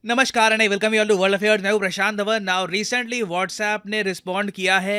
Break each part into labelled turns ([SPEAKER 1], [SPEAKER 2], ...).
[SPEAKER 1] नमस्कार and welcome you all to world affairs. मैं हूं Prashant Dhawan. Now recently WhatsApp ने रिस्पॉन्ड किया है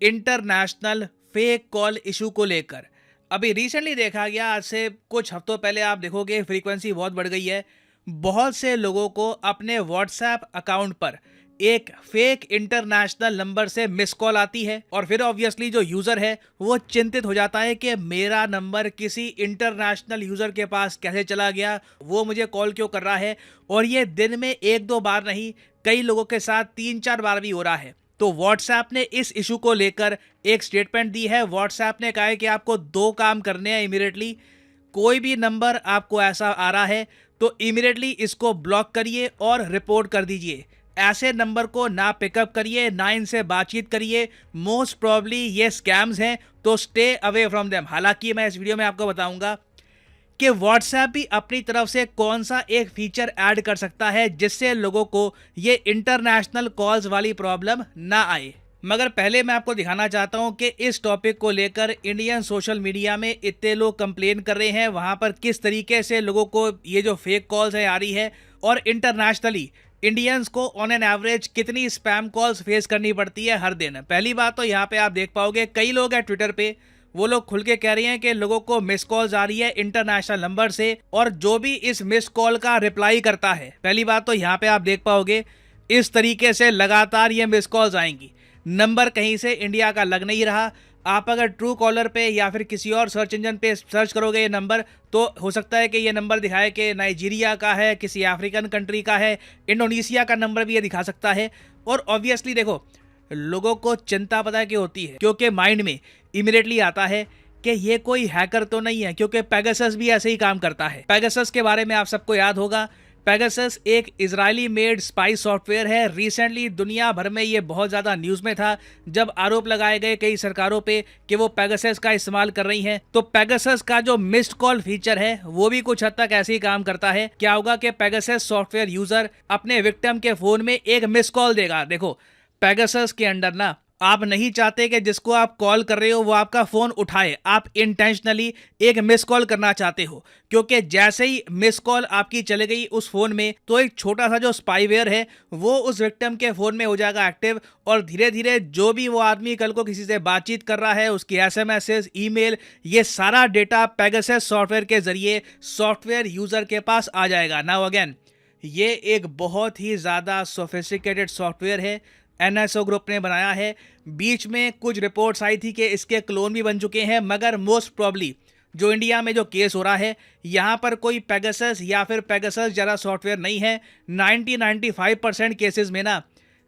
[SPEAKER 1] इंटरनेशनल फेक कॉल इशू को लेकर। अभी रिसेंटली देखा गया, आज से कुछ हफ्तों पहले आप देखोगे फ्रीक्वेंसी बहुत बढ़ गई है। बहुत से लोगों को अपने व्हाट्सएप अकाउंट पर एक फेक इंटरनेशनल नंबर से मिस कॉल आती है और फिर ऑब्वियसली जो यूज़र है वो चिंतित हो जाता है कि मेरा नंबर किसी इंटरनेशनल यूज़र के पास कैसे चला गया, वो मुझे कॉल क्यों कर रहा है। और ये दिन में एक दो बार नहीं, कई लोगों के साथ तीन चार बार भी हो रहा है। तो व्हाट्सएप ने इस इशू को लेकर एक स्टेटमेंट दी है। व्हाट्सएप ने कहा है कि आपको दो काम करने हैं इमीडिएटली। कोई भी नंबर आपको ऐसा आ रहा है तो इमीडिएटली इसको ब्लॉक करिए और रिपोर्ट कर दीजिए। ऐसे नंबर को ना पिकअप करिए, ना इनसे बातचीत करिए। मोस्ट प्रॉब्ली ये स्कैम्स हैं, तो स्टे अवे फ्रॉम देम। हालांकि मैं इस वीडियो में आपको बताऊंगा कि व्हाट्सएप भी अपनी तरफ से कौन सा एक फीचर ऐड कर सकता है जिससे लोगों को ये इंटरनेशनल कॉल्स वाली प्रॉब्लम ना आए। मगर पहले मैं आपको दिखाना चाहता हूं कि इस टॉपिक को लेकर इंडियन सोशल मीडिया में इतने लोग कंप्लेन कर रहे हैं, वहां पर किस तरीके से लोगों को ये जो फेक कॉल्स है आ रही है, और इंटरनेशनली इंडियंस को ऑन एन एवरेज कितनी स्पैम कॉल्स फेस करनी पड़ती है हर दिन। पहली बात तो यहाँ पे आप देख पाओगे कई लोग हैं ट्विटर पे, वो लोग खुल के कह रहे हैं कि लोगों को मिस कॉल्स आ रही है इंटरनेशनल नंबर से, और जो भी इस मिस कॉल का रिप्लाई करता है, पहली बात तो यहाँ पे आप देख पाओगे इस तरीके से लगातार ये मिस कॉल्स आएंगी। नंबर कहीं से इंडिया का लग नहीं रहा। आप अगर ट्रू कॉलर पे या फिर किसी और सर्च इंजन पे सर्च करोगे ये नंबर, तो हो सकता है कि ये नंबर दिखाए कि नाइजीरिया का है, किसी अफ्रीकन कंट्री का है, इंडोनेशिया का नंबर भी ये दिखा सकता है। और ऑब्वियसली देखो, लोगों को चिंता पता है कि होती है, क्योंकि माइंड में इमीडिएटली आता है कि ये कोई हैकर तो नहीं है, क्योंकि पेगासस भी ऐसे ही काम करता है। पेगासस के बारे में आप सबको याद होगा। पेगासस एक इजरायली मेड स्पाई सॉफ्टवेयर है। रिसेंटली दुनिया भर में ये बहुत ज़्यादा न्यूज़ में था जब आरोप लगाए गए कई सरकारों पे कि वो पेगासस का इस्तेमाल कर रही हैं। तो पेगासस का जो मिस्ड कॉल फीचर है वो भी कुछ हद तक ऐसे ही काम करता है। क्या होगा कि पेगासस सॉफ्टवेयर यूज़र अपने विक्टिम के फ़ोन में एक मिस कॉल देगा। देखो, पेगासस के अंडर ना आप नहीं चाहते कि जिसको आप कॉल कर रहे हो वो आपका फ़ोन उठाए, आप इंटेंशनली एक मिस कॉल करना चाहते हो, क्योंकि जैसे ही मिस कॉल आपकी चले गई उस फ़ोन में, तो एक छोटा सा जो स्पाईवेयर है वो उस विक्टिम के फ़ोन में हो जाएगा एक्टिव, और धीरे धीरे जो भी वो आदमी कल को किसी से बातचीत कर रहा है, उसकी एसएमएस, ईमेल, ये सारा डेटा पेगासस सॉफ्टवेयर के ज़रिए सॉफ्टवेयर यूज़र के पास आ जाएगा। नाउ अगेन, ये एक बहुत ही ज़्यादा सोफिस्टिकेटेड सॉफ्टवेयर है, एनएसओ ग्रुप ने बनाया है। बीच में कुछ रिपोर्ट्स आई थी कि इसके क्लोन भी बन चुके हैं, मगर मोस्ट प्रॉब्ली जो इंडिया में जो केस हो रहा है, यहाँ पर कोई पेगासस या फिर पेगासस जरा सॉफ्टवेयर नहीं है। 95% केसेस में ना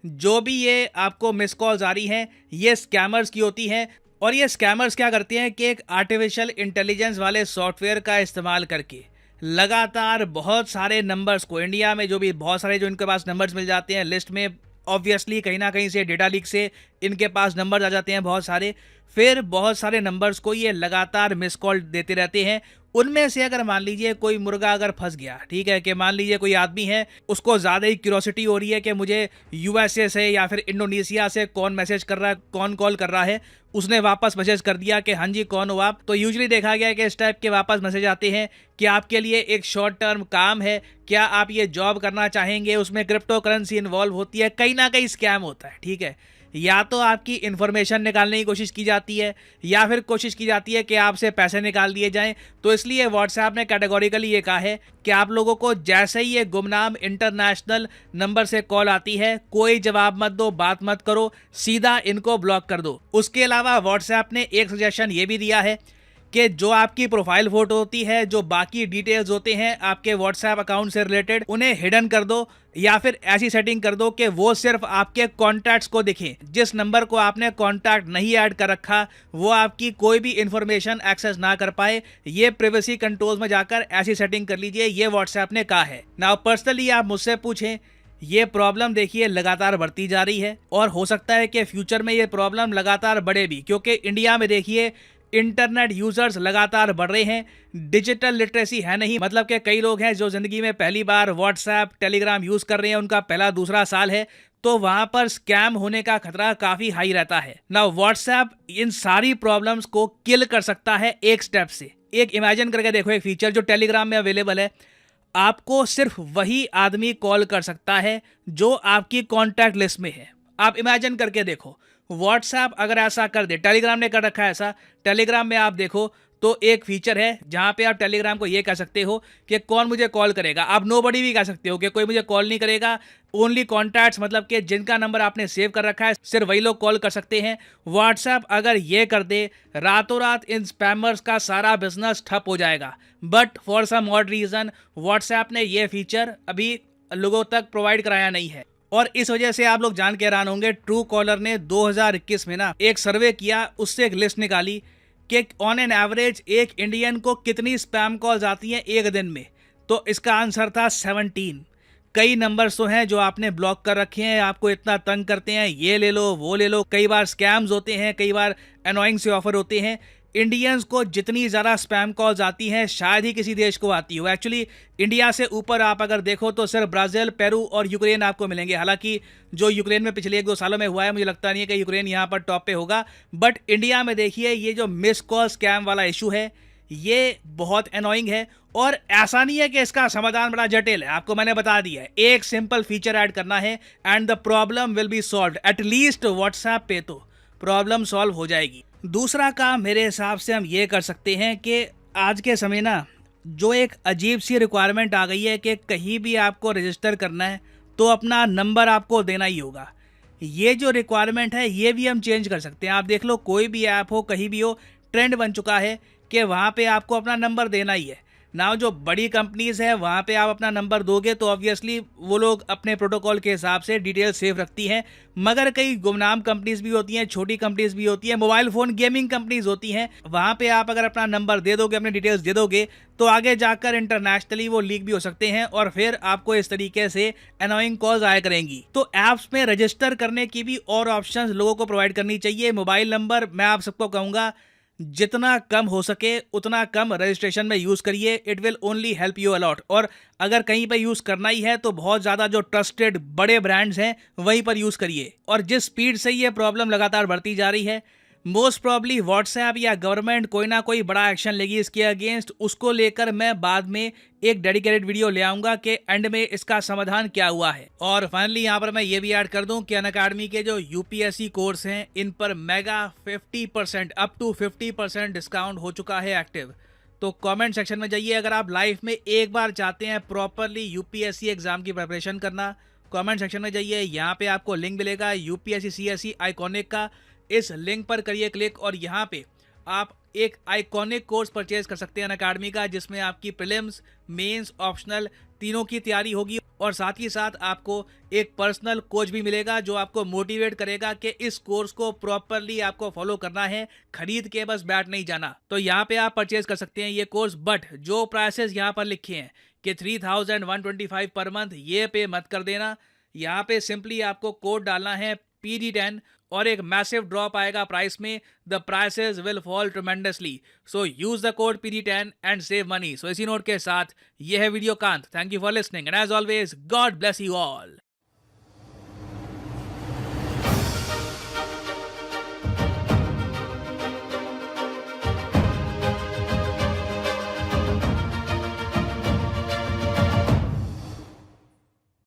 [SPEAKER 1] जो भी ये आपको मिस कॉल्स आ रही हैं ये स्कैमर्स की होती हैं। और ये स्कैमर्स क्या करते हैं कि एक आर्टिफिशियल इंटेलिजेंस वाले सॉफ्टवेयर का इस्तेमाल करके लगातार बहुत सारे नंबर्स को, इंडिया में जो भी बहुत सारे जो इनके पास नंबर्स मिल जाते हैं लिस्ट में, ऑब्वियसली कहीं ना कहीं से डेटा लीक से इनके पास नंबर आ जाते हैं बहुत सारे। फिर बहुत सारे नंबर्स को ये लगातार मिस कॉल देते रहते हैं। उनमें से अगर मान लीजिए कोई मुर्गा अगर फंस गया, ठीक है, कि मान लीजिए कोई आदमी है, उसको ज़्यादा ही क्यूरोसिटी हो रही है कि मुझे यूएसए से या फिर इंडोनेशिया से कौन मैसेज कर रहा है, कौन कॉल कर रहा है, उसने वापस मैसेज कर दिया कि हाँ जी कौन हो आप। तो यूजुअली देखा गया है कि इस टाइप के वापस मैसेज आते हैं कि आपके लिए एक शॉर्ट टर्म काम है, क्या आप ये जॉब करना चाहेंगे, उसमें क्रिप्टो करेंसी इन्वॉल्व होती है, कहीं ना कहीं स्कैम होता है। ठीक है, या तो आपकी इन्फॉर्मेशन निकालने की कोशिश की जाती है या फिर कोशिश की जाती है कि आपसे पैसे निकाल दिए जाएं। तो इसलिए व्हाट्सएप ने कैटेगोरिकली ये कहा है कि आप लोगों को जैसे ही ये गुमनाम इंटरनेशनल नंबर से कॉल आती है, कोई जवाब मत दो, बात मत करो, सीधा इनको ब्लॉक कर दो। उसके अलावा व्हाट्सएप ने एक सजेशन ये भी दिया है कि जो आपकी प्रोफाइल फोटो होती है, जो बाकी डिटेल्स होते हैं आपके व्हाट्सएप अकाउंट से रिलेटेड, उन्हें हिडन कर दो या फिर ऐसी सेटिंग कर दो कि वो सिर्फ आपके कॉन्टैक्ट्स को दिखें। जिस नंबर को आपने कॉन्टैक्ट नहीं ऐड कर रखा वो आपकी कोई भी इंफॉर्मेशन एक्सेस ना कर पाए। ये प्राइवेसी कंट्रोल्स में जाकर ऐसी सेटिंग कर लीजिए, ये व्हाट्सएप ने कहा है। नाउ पर्सनली आप मुझसे पूछें, ये प्रॉब्लम देखिए लगातार बढ़ती जा रही है और हो सकता है कि फ्यूचर में ये प्रॉब्लम लगातार बढ़े भी, क्योंकि इंडिया में देखिए इंटरनेट यूजर्स लगातार बढ़ रहे हैं। डिजिटल लिटरेसी है नहीं, मतलब कि कई लोग हैं जो जिंदगी में पहली बार व्हाट्सएप, टेलीग्राम यूज कर रहे हैं, उनका पहला दूसरा साल है, तो वहां पर स्कैम होने का खतरा काफी हाई रहता है। नाउ व्हाट्सएप इन सारी प्रॉब्लम्स को किल कर सकता है एक स्टेप से। एक इमेजिन करके देखो, एक फीचर जो टेलीग्राम में अवेलेबल है, आपको सिर्फ वही आदमी कॉल कर सकता है जो आपकी कॉन्टैक्ट लिस्ट में है। आप इमेजिन करके देखो, व्हाट्सएप अगर ऐसा कर दे, टेलीग्राम ने कर रखा है ऐसा। टेलीग्राम में आप देखो तो एक फीचर है जहां पे आप टेलीग्राम को ये कह सकते हो कि कौन मुझे कॉल करेगा। आप नोबडी भी कह सकते हो कि कोई मुझे कॉल नहीं करेगा, ओनली कॉन्टैक्ट्स, मतलब कि जिनका नंबर आपने सेव कर रखा है सिर्फ वही लोग कॉल कर सकते हैं। व्हाट्सएप अगर ये कर दे, रातों रात इन स्पैमर्स का सारा बिजनेस ठप हो जाएगा। But for some odd reason WhatsApp ने ये फीचर अभी लोगों तक प्रोवाइड कराया नहीं है, और इस वजह से आप लोग जान के हैरान होंगे, ट्रू कॉलर ने 2021 में ना एक सर्वे किया, उससे एक लिस्ट निकाली कि ऑन एन एवरेज एक इंडियन को कितनी स्पैम कॉल्स आती हैं एक दिन में। तो इसका आंसर था 17। कई नंबर्स तो हैं जो आपने ब्लॉक कर रखे हैं, आपको इतना तंग करते हैं, ये ले लो वो ले लो, कई बार स्कैम्स होते हैं, कई बार अनोइंग से ऑफर होते हैं। इंडियंस को जितनी ज़्यादा स्पैम कॉल्स आती हैं शायद ही किसी देश को आती हो। एक्चुअली इंडिया से ऊपर आप अगर देखो तो सिर्फ ब्राज़ील, पेरू और यूक्रेन आपको मिलेंगे। हालांकि जो यूक्रेन में पिछले 1-2 सालों में हुआ है, मुझे लगता नहीं है कि यूक्रेन यहाँ पर टॉप पे होगा। बट इंडिया में देखिए, ये जो मिस कॉल स्कैम वाला इशू है ये बहुत अनोइंग है, और ऐसा नहीं है कि इसका समाधान बड़ा जटिल है। आपको मैंने बता दिया है, एक सिंपल फीचर ऐड करना है and the problem will be solved. At least WhatsApp पे तो प्रॉब्लम सॉल्व हो जाएगी। दूसरा काम मेरे हिसाब से हम ये कर सकते हैं कि आज के समय ना जो एक अजीब सी रिक्वायरमेंट आ गई है कि कहीं भी आपको रजिस्टर करना है तो अपना नंबर आपको देना ही होगा। ये जो रिक्वायरमेंट है ये भी हम चेंज कर सकते हैं। आप देख लो, कोई भी ऐप हो, कहीं भी हो, ट्रेंड बन चुका है कि वहाँ पे आपको अपना नंबर देना ही है। नाउ जो बड़ी कंपनीज है वहाँ पे आप अपना नंबर दोगे तो ऑब्वियसली वो लोग अपने प्रोटोकॉल के हिसाब से डिटेल सेव रखती हैं, मगर कई गुमनाम कंपनीज भी होती हैं, छोटी कंपनीज भी होती हैं, मोबाइल फ़ोन गेमिंग कंपनीज होती हैं। वहाँ पे आप अगर अपना नंबर दे दोगे, अपने डिटेल्स दे दोगे, तो आगे जाकर इंटरनेशनली वो लीक भी हो सकते हैं और फिर आपको इस तरीके से अनोइंग कॉल्स आया करेंगी। तो ऐप्स में रजिस्टर करने की भी और ऑप्शंस लोगों को प्रोवाइड करनी चाहिए। मोबाइल नंबर मैं आप सबको कहूँगा जितना कम हो सके उतना कम रजिस्ट्रेशन में यूज़ करिए, it will only help you a lot. और अगर कहीं पर यूज़ करना ही है तो बहुत ज़्यादा जो ट्रस्टेड बड़े ब्रांड्स हैं वहीं पर यूज़ करिए। और जिस स्पीड से ये प्रॉब्लम लगातार बढ़ती जा रही है, मोस्ट प्रॉब्ली व्हाट्सएप या गवर्नमेंट कोई ना कोई बड़ा एक्शन लेगी इसके अगेंस्ट। उसको लेकर मैं बाद में एक डेडिकेटेड वीडियो ले आऊंगा कि एंड में इसका समाधान क्या हुआ है। और फाइनली यहाँ पर मैं ये भी ऐड कर दूं कि अनअकैडमी के जो यूपीएससी कोर्स हैं इन पर मेगा 50% अप टू 50% डिस्काउंट हो चुका है एक्टिव। तो कमेंट सेक्शन में जाइए, अगर आप लाइफ में एक बार चाहते हैं प्रॉपरली यूपीएससी एग्जाम की प्रिपरेशन करना, कमेंट सेक्शन में जाइए, यहाँ पे आपको लिंक मिलेगा यूपीएससी सीएससी आइकॉनिक का। इस लिंक पर करिए क्लिक और यहाँ पे आप एक आइकॉनिक कोर्स परचेज कर सकते हैं अनअकैडमी का, जिसमें आपकी प्रीलिम्स, मेंस, ऑप्शनल तीनों की तैयारी होगी। और साथ ही साथ आपको एक पर्सनल कोच भी मिलेगा जो आपको मोटिवेट करेगा कि इस कोर्स को प्रॉपरली आपको फॉलो करना है, खरीद के बस बैठ नहीं जाना। तो यहाँ पे आप परचेज कर सकते हैं ये कोर्स। बट जो प्राइसेस यहाँ पर लिखे हैं कि 3125 पर मंथ, ये पे मत कर देना। यहाँ पे सिंपली आपको कोड डालना है PD10 और एक मैसिव ड्रॉप आएगा प्राइस में। The prices will fall tremendously, so use the code PD10 and save money. So इसी नोट के साथ ये है वीडियो कांत। Thank you for listening and as always God bless you all.